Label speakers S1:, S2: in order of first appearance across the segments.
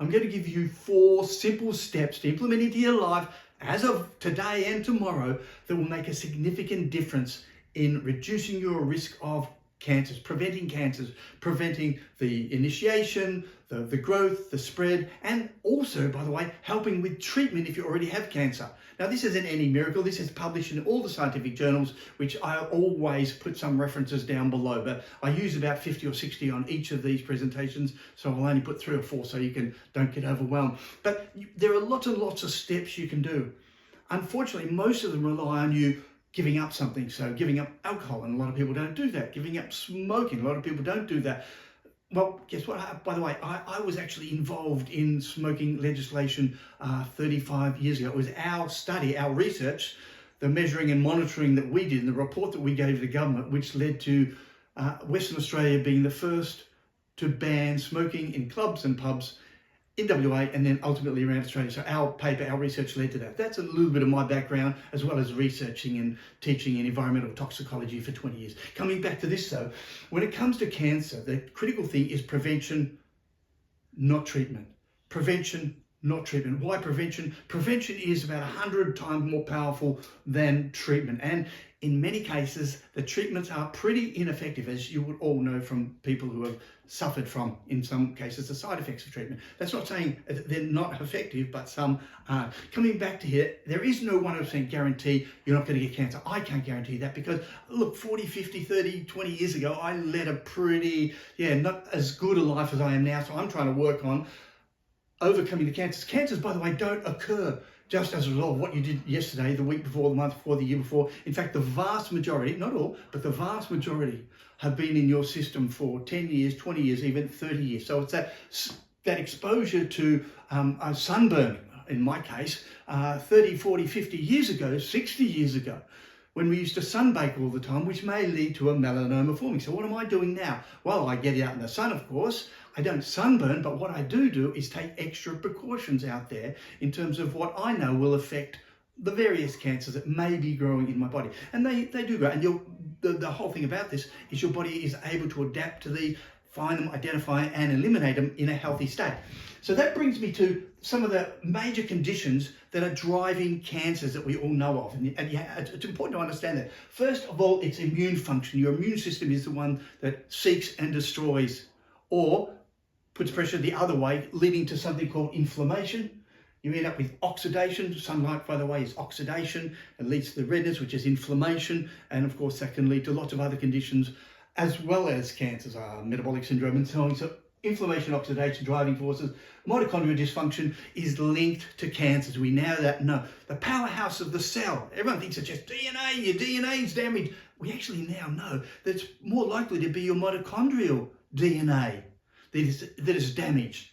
S1: I'm going to give you 4 simple steps to implement into your life as of today and tomorrow that will make a significant difference in reducing your risk of cancers, preventing the initiation, the growth, the spread, and also, by the way, helping with treatment if you already have cancer. Now, this isn't any miracle. This is published in all the scientific journals, which I always put some references down below, but I use about 50 or 60 on each of these presentations, so I'll only put 3 or 4 so you don't get overwhelmed. But there are lots and lots of steps you can do. Unfortunately, most of them rely on you giving up something. So giving up alcohol, and a lot of people don't do that. Giving up smoking, a lot of people don't do that. Well, guess what? By the way, I was actually involved in smoking legislation 35 years ago. It was our study, our research, the measuring and monitoring that we did, and the report that we gave the government, which led to Western Australia being the first to ban smoking in clubs and pubs in WA, and then ultimately around Australia. So our paper, our research led to that. That's a little bit of my background, as well as researching and teaching in environmental toxicology for 20 years. Coming back to this though, when it comes to cancer, the critical thing is prevention, not treatment. Prevention, not treatment. Why prevention? Prevention is about 100 times more powerful than treatment. And in many cases, the treatments are pretty ineffective, as you would all know from people who have suffered from, in some cases, the side effects of treatment. That's not saying they're not effective, but some aren't. Coming back to here, there is no 100% guarantee you're not going to get cancer. I can't guarantee that because, look, 40, 50, 30, 20 years ago, I led a pretty, not as good a life as I am now. So I'm trying to work on overcoming the cancers. Cancers, by the way, don't occur just as a result of what you did yesterday, the week before, the month before, the year before. In fact, the vast majority, not all, but the vast majority have been in your system for 10 years, 20 years, even 30 years. So it's that exposure to a sunburn, in my case, 30, 40, 50 years ago, 60 years ago, when we used to sunbake all the time, which may lead to a melanoma forming. So what am I doing now? Well, I get out in the sun, of course. I don't sunburn, but what I do is take extra precautions out there in terms of what I know will affect the various cancers that may be growing in my body. And they do grow. And the whole thing about this is your body is able to adapt to these, find them, identify and eliminate them in a healthy state. So that brings me to some of the major conditions that are driving cancers that we all know of. And it's important to understand that. First of all, it's immune function. Your immune system is the one that seeks and destroys or puts pressure the other way, leading to something called inflammation. You end up with oxidation. Sunlight, by the way, is oxidation. It leads to the redness, which is inflammation. And of course, that can lead to lots of other conditions, as well as cancers, metabolic syndrome and so on. So inflammation, oxidation, driving forces. Mitochondrial dysfunction is linked to cancers. We now know. The powerhouse of the cell. Everyone thinks it's just DNA, your DNA is damaged. We actually now know that it's more likely to be your mitochondrial DNA that is damaged.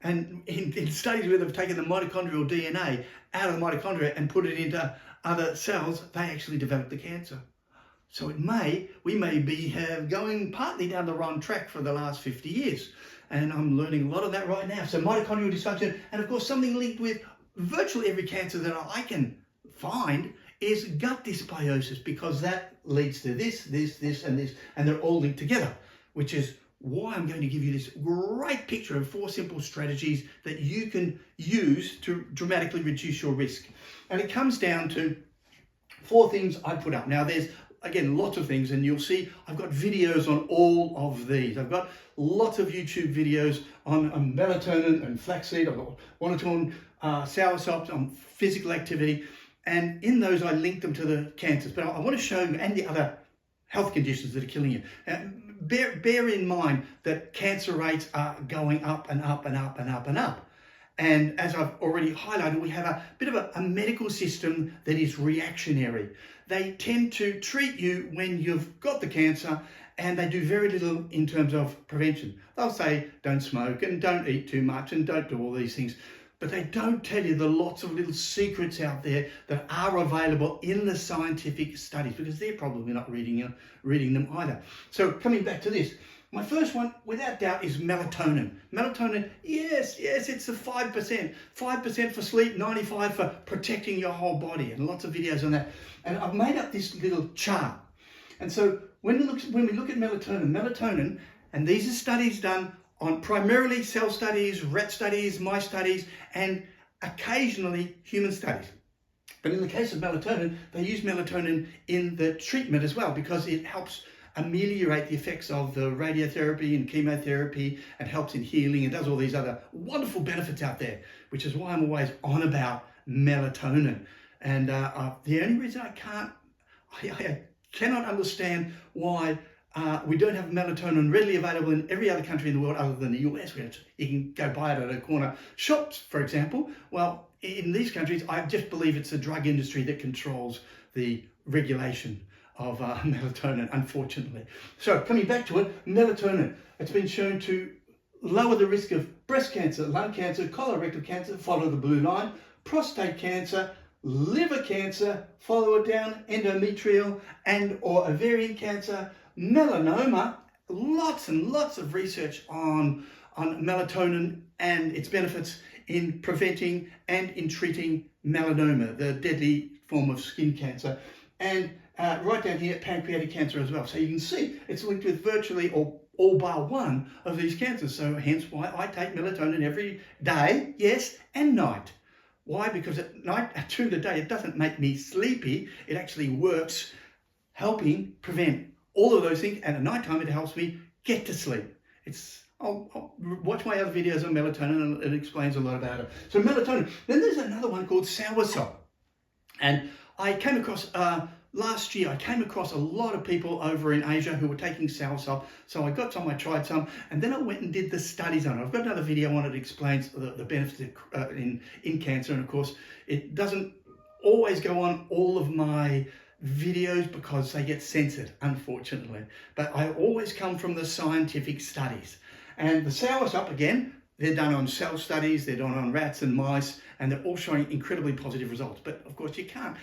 S1: And in studies where they've taken the mitochondrial DNA out of the mitochondria and put it into other cells, they actually develop the cancer. So we may be going partly down the wrong track for the last 50 years. And I'm learning a lot of that right now. So mitochondrial dysfunction, and of course something linked with virtually every cancer that I can find is gut dysbiosis, because that leads to this, and this, and they're all linked together, which is why I'm going to give you this great picture of 4 simple strategies that you can use to dramatically reduce your risk. And it comes down to 4 things I put up. Now there's, again, lots of things, and you'll see I've got videos on all of these. I've got lots of YouTube videos on melatonin and flaxseed. I've got one or two on soursop, on physical activity. And in those, I link them to the cancers. But I want to show you, and the other health conditions that are killing you. Bear in mind that cancer rates are going up and up and up and up and up. And as I've already highlighted, we have a bit of a medical system that is reactionary. They tend to treat you when you've got the cancer, and they do very little in terms of prevention. They'll say, don't smoke and don't eat too much and don't do all these things. But they don't tell you the lots of little secrets out there that are available in the scientific studies, because they're probably not reading them either. So coming back to this, my first one, without doubt, is melatonin. Melatonin, yes, it's the 5%. 5% for sleep, 95% for protecting your whole body, and lots of videos on that. And I've made up this little chart. And so when we look at melatonin, and these are studies done on primarily cell studies, rat studies, mice studies, and occasionally human studies. But in the case of melatonin, they use melatonin in the treatment as well because it helps ameliorate the effects of the radiotherapy and chemotherapy and helps in healing and does all these other wonderful benefits out there, which is why I'm always on about melatonin. And the only reason I cannot understand why we don't have melatonin readily available in every other country in the world other than the US, where you can go buy it at a corner shops, for example. Well, in these countries, I just believe it's the drug industry that controls the regulation of melatonin, unfortunately. So coming back to it, melatonin, it's been shown to lower the risk of breast cancer, lung cancer, colorectal cancer, follow the blue line, prostate cancer, liver cancer, follow it down, endometrial and or ovarian cancer, melanoma. Lots and lots of research on melatonin and its benefits in preventing and in treating melanoma, the deadly form of skin cancer. And right down here, pancreatic cancer as well. So you can see it's linked with virtually all bar one of these cancers. So hence why I take melatonin every day, yes, and night. Why? Because at night, during the day, it doesn't make me sleepy. It actually works helping prevent all of those things. And at night time, it helps me get to sleep. I'll watch my other videos on melatonin and it explains a lot about it. So melatonin. Then there's another one called soursop. And I came across, last year, I came across a lot of people over in Asia who were taking soursop. So I got some, I tried some, and then I went and did the studies on it. I've got another video on it that explains the benefits in cancer. And of course, it doesn't always go on all of my videos because they get censored, unfortunately. But I always come from the scientific studies. And the soursop, again, they're done on cell studies, they're done on rats and mice, and they're all showing incredibly positive results. But of course, you can't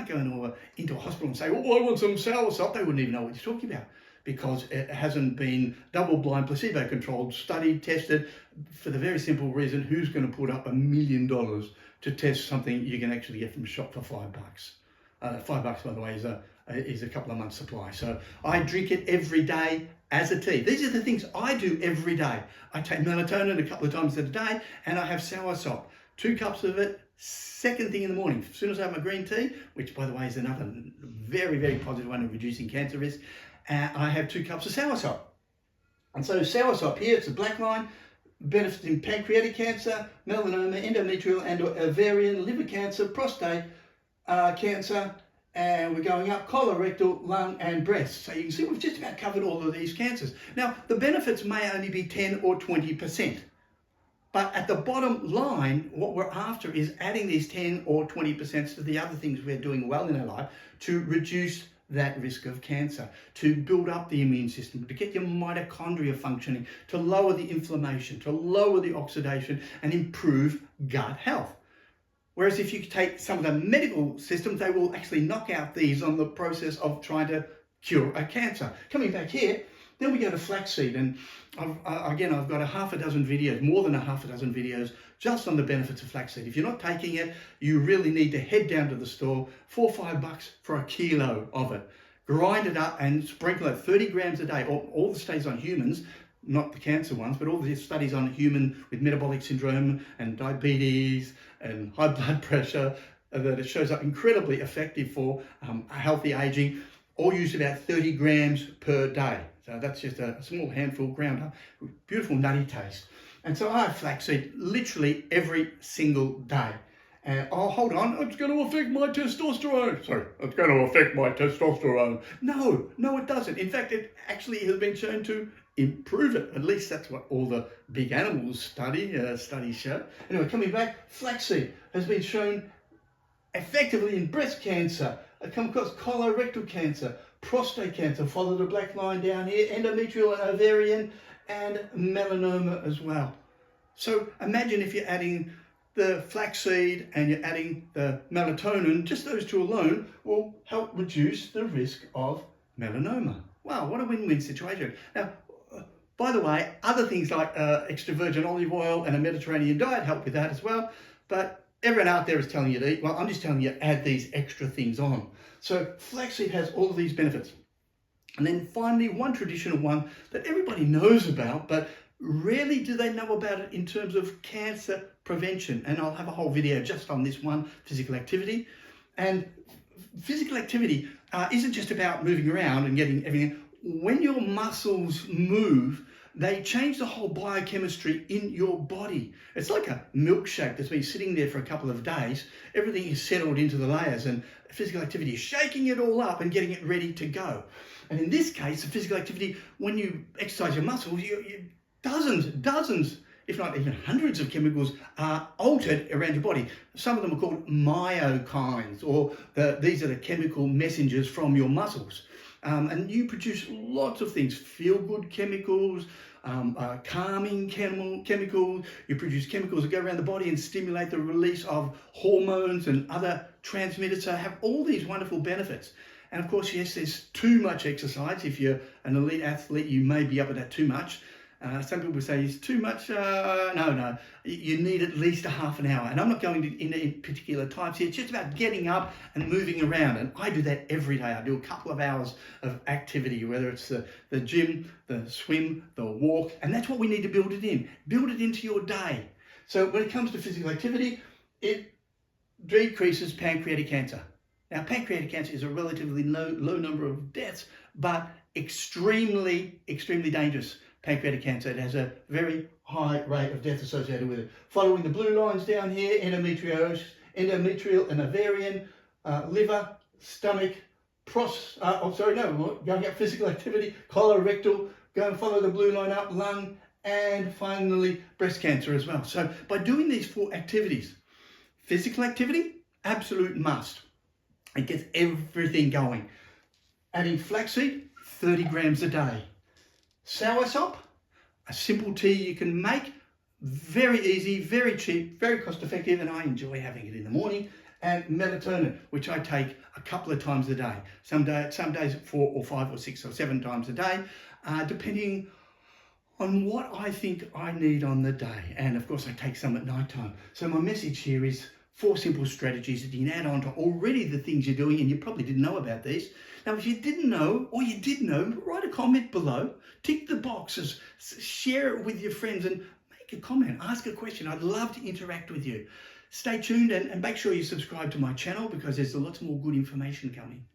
S1: go into a hospital and say, oh, I want some soursop. They wouldn't even know what you're talking about because it hasn't been double-blind, placebo-controlled, studied, tested, for the very simple reason, who's going to put up $1 million to test something you can actually get from a shop for $5? $5, by the way, is a couple of months' supply. So I drink it every day as a tea. These are the things I do every day. I take melatonin a couple of times a day, and I have soursop. 2 cups of it, second thing in the morning. As soon as I have my green tea, which by the way is another very, very positive one in reducing cancer risk, I have 2 cups of soursop. And so soursop here, it's a black line, benefits in pancreatic cancer, melanoma, endometrial and ovarian, liver cancer, prostate cancer, and we're going up colorectal, lung and breast. So you can see we've just about covered all of these cancers. Now, the benefits may only be 10 or 20%. But at the bottom line, what we're after is adding these 10 or 20% to the other things we're doing well in our life to reduce that risk of cancer, to build up the immune system, to get your mitochondria functioning, to lower the inflammation, to lower the oxidation and improve gut health. Whereas if you take some of the medical systems, they will actually knock out these on the process of trying to cure a cancer. Coming back here, then we go to flaxseed, and I've got a half a dozen videos, more than a half a dozen videos, just on the benefits of flaxseed. If you're not taking it, you really need to head down to the store, $4 or $5 for a kilo of it. Grind it up and sprinkle it 30 grams a day. All the studies on humans, not the cancer ones, but all the studies on human with metabolic syndrome and diabetes and high blood pressure, that it shows up incredibly effective for healthy aging, all use about 30 grams per day. So that's just a small handful ground up, beautiful nutty taste. And so I have flaxseed literally every single day. And oh, hold on, it's going to affect my testosterone. Sorry, it's going to affect my testosterone. No, it doesn't. In fact, it actually has been shown to improve it. At least that's what all the big animals studies show. Anyway, coming back, flaxseed has been shown effectively in breast cancer. I come across colorectal cancer, prostate cancer, follow the black line down here, endometrial and ovarian, and melanoma as well. So imagine if you're adding the flaxseed and you're adding the melatonin, just those two alone will help reduce the risk of melanoma. Wow, what a win-win situation. Now, by the way, other things like extra virgin olive oil and a Mediterranean diet help with that as well, but everyone out there is telling you to eat. Well, I'm just telling you, add these extra things on. So flaxseed has all of these benefits. And then finally, one traditional one that everybody knows about, but Rarely do they know about it in terms of cancer prevention. And I'll have a whole video just on this one, physical activity. And physical activity isn't just about moving around and getting everything. When your muscles move, they change the whole biochemistry in your body. It's like a milkshake that's been sitting there for a couple of days. Everything is settled into the layers, and physical activity is shaking it all up and getting it ready to go. And in this case, the physical activity, when you exercise your muscles, dozens, if not even hundreds of chemicals are altered around your body. Some of them are called myokines, or these are the chemical messengers from your muscles. And you produce lots of things, feel-good chemicals, calming chemicals. You produce chemicals that go around the body and stimulate the release of hormones and other transmitters, so have all these wonderful benefits. And of course, yes, there's too much exercise. If you're an elite athlete, you may be up at that too much. Some people say it's too much. No, you need at least a half an hour. And I'm not going into particular types here. It's just about getting up and moving around. And I do that every day. I do a couple of hours of activity, whether it's the gym, the swim, the walk. And that's what we need to build it in. Build it into your day. So when it comes to physical activity, it decreases pancreatic cancer. Now, pancreatic cancer is a relatively low number of deaths, but extremely dangerous. Pancreatic cancer, it has a very high rate of death associated with it. Following the blue lines down here, endometrial and ovarian, liver, stomach, going up physical activity, colorectal, go and follow the blue line up, lung, and finally breast cancer as well. So by doing these 4 activities, physical activity, absolute must. It gets everything going. Adding flaxseed, 30 grams a day. Soursop, a simple tea you can make, very easy, very cheap, very cost effective, and I enjoy having it in the morning. And melatonin, which I take a couple of times a day. Some days 4 or 5 or 6 or 7 times a day, depending on what I think I need on the day. And of course I take some at night time. So my message here is 4 simple strategies that you can add on to already the things you're doing, and you probably didn't know about these. Now, if you didn't know, or you did know, write a comment below, tick the boxes, share it with your friends, and make a comment, ask a question. I'd love to interact with you. Stay tuned and make sure you subscribe to my channel, because there's lots more good information coming.